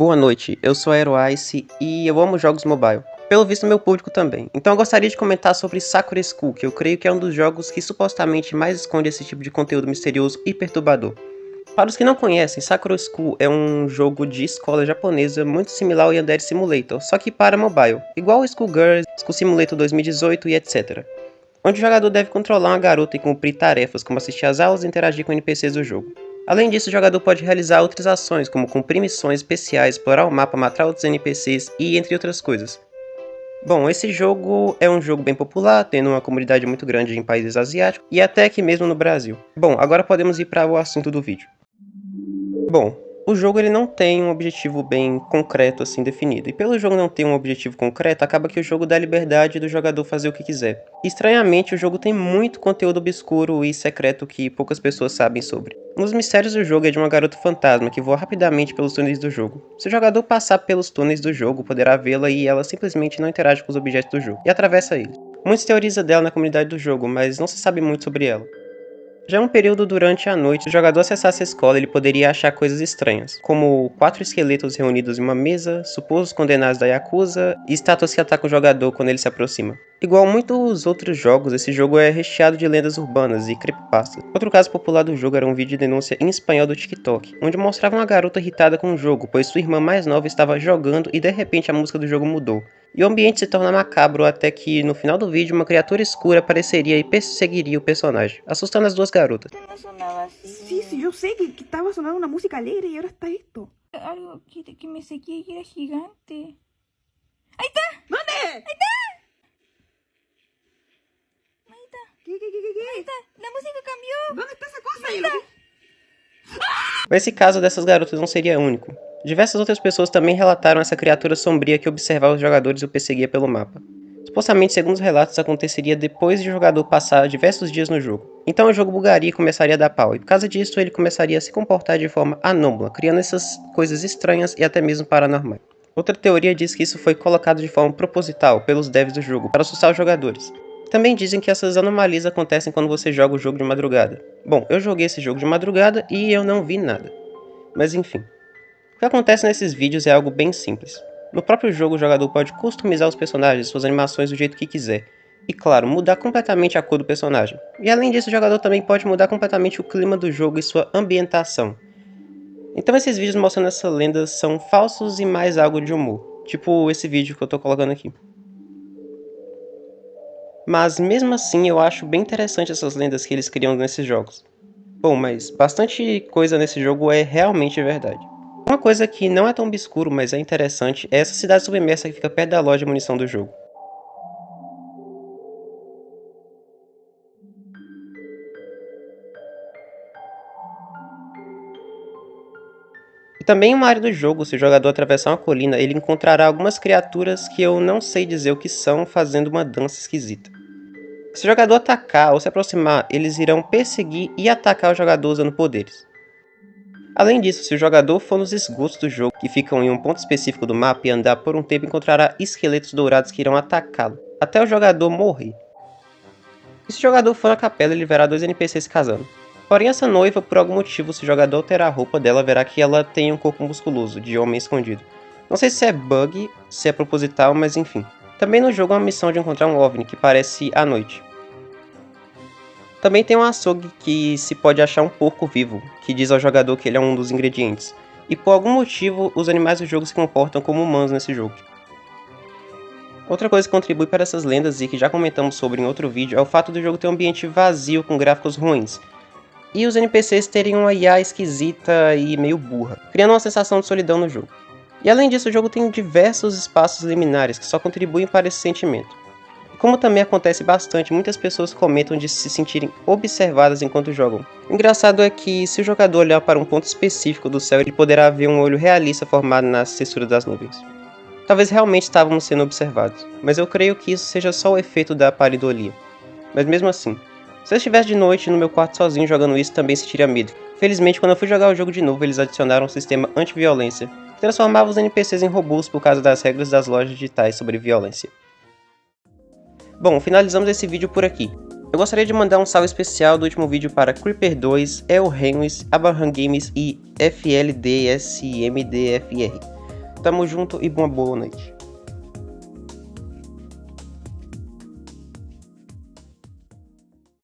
Boa noite, eu sou AeroIce e eu amo jogos mobile. Pelo visto meu público também. Então eu gostaria de comentar sobre Sakura School, que eu creio que é um dos jogos que supostamente mais esconde esse tipo de conteúdo misterioso e perturbador. Para os que não conhecem, Sakura School é um jogo de escola japonesa muito similar ao Yandere Simulator, só que para mobile, igual o Schoolgirls, School Simulator 2018 e etc. Onde o jogador deve controlar uma garota e cumprir tarefas como assistir às aulas e interagir com NPCs do jogo. Além disso, o jogador pode realizar outras ações, como cumprir missões especiais, explorar o mapa, matar outros NPCs e entre outras coisas. Bom, esse jogo é um jogo bem popular, tendo uma comunidade muito grande em países asiáticos e até aqui mesmo no Brasil. Bom, agora podemos ir para o assunto do vídeo. Bom, o jogo ele não tem um objetivo bem concreto assim definido, e pelo jogo não ter um objetivo concreto, acaba que o jogo dá a liberdade do jogador fazer o que quiser. Estranhamente, o jogo tem muito conteúdo obscuro e secreto que poucas pessoas sabem sobre. Um dos mistérios do jogo é de uma garota fantasma que voa rapidamente pelos túneis do jogo. Se o jogador passar pelos túneis do jogo, poderá vê-la e ela simplesmente não interage com os objetos do jogo, e atravessa eles. Muitos teorizam dela na comunidade do jogo, mas não se sabe muito sobre ela. Já em um período durante a noite, se o jogador acessasse a escola, ele poderia achar coisas estranhas, como 4 esqueletos reunidos em uma mesa, supostos condenados da Yakuza e estátuas que atacam o jogador quando ele se aproxima. Igual muitos outros jogos, esse jogo é recheado de lendas urbanas e creepypastas. Outro caso popular do jogo era um vídeo de denúncia em espanhol do TikTok, onde mostrava uma garota irritada com o jogo, pois sua irmã mais nova estava jogando e de repente a música do jogo mudou. E o ambiente se torna macabro até que, no final do vídeo, uma criatura escura apareceria e perseguiria o personagem, assustando as duas garotas. Sí, yo sé que estaba sonando una música alegre y ahora está esto. Algo que me seguía y era gigante. ¡Ahí está! ¿Dónde? ¡Ahí está! Ahí está. ¿Qué? Ahí está. La música cambió. ¿Dónde está esa cosa? Ahí está. Mas esse caso dessas garotas não seria único. Diversas outras pessoas também relataram essa criatura sombria que observava os jogadores e o perseguia pelo mapa. Supostamente, segundo os relatos, aconteceria depois de o jogador passar diversos dias no jogo. Então o jogo bugaria e começaria a dar pau, e por causa disso ele começaria a se comportar de forma anômala, criando essas coisas estranhas e até mesmo paranormais. Outra teoria diz que isso foi colocado de forma proposital pelos devs do jogo, para assustar os jogadores. Também dizem que essas anomalias acontecem quando você joga o jogo de madrugada. Bom, eu joguei esse jogo de madrugada e eu não vi nada. Mas enfim. O que acontece nesses vídeos é algo bem simples. No próprio jogo, o jogador pode customizar os personagens e suas animações do jeito que quiser. E claro, mudar completamente a cor do personagem. E além disso, o jogador também pode mudar completamente o clima do jogo e sua ambientação. Então esses vídeos mostrando essa lenda são falsos e mais algo de humor. Tipo esse vídeo que eu tô colocando aqui. Mas mesmo assim eu acho bem interessante essas lendas que eles criam nesses jogos. Bom, mas bastante coisa nesse jogo é realmente verdade. Uma coisa que não é tão obscuro, mas é interessante, é essa cidade submersa que fica perto da loja de munição do jogo. E também em uma área do jogo, se o jogador atravessar uma colina, ele encontrará algumas criaturas que eu não sei dizer o que são, fazendo uma dança esquisita. Se o jogador atacar ou se aproximar, eles irão perseguir e atacar o jogador usando poderes. Além disso, se o jogador for nos esgotos do jogo, que ficam em um ponto específico do mapa e andar por um tempo, encontrará esqueletos dourados que irão atacá-lo, até o jogador morrer. E se o jogador for na capela, ele verá 2 NPCs se casando. Porém, essa noiva, por algum motivo, se o jogador alterar a roupa dela, verá que ela tem um corpo musculoso, de homem escondido. Não sei se é bug, se é proposital, mas enfim. Também no jogo há uma missão de encontrar um OVNI, que parece à noite. Também tem um açougue que se pode achar um porco vivo, que diz ao jogador que ele é um dos ingredientes. E por algum motivo, os animais do jogo se comportam como humanos nesse jogo. Outra coisa que contribui para essas lendas, e que já comentamos sobre em outro vídeo, é o fato do jogo ter um ambiente vazio com gráficos ruins. E os NPCs terem uma IA esquisita e meio burra, criando uma sensação de solidão no jogo. E além disso, o jogo tem diversos espaços liminares que só contribuem para esse sentimento. Como também acontece bastante, muitas pessoas comentam de se sentirem observadas enquanto jogam. O engraçado é que, se o jogador olhar para um ponto específico do céu, ele poderá ver um olho realista formado nas texturas das nuvens. Talvez realmente estávamos sendo observados, mas eu creio que isso seja só o efeito da pareidolia. Mas mesmo assim, se eu estivesse de noite no meu quarto sozinho jogando isso, também sentiria medo. Felizmente, quando eu fui jogar o jogo de novo, eles adicionaram um sistema anti-violência, que transformava os NPCs em robôs por causa das regras das lojas digitais sobre violência. Bom, finalizamos esse vídeo por aqui. Eu gostaria de mandar um salve especial do último vídeo para Creeper2, El Renus, Abraham Games e FLDSMDFR. Tamo junto e uma boa noite.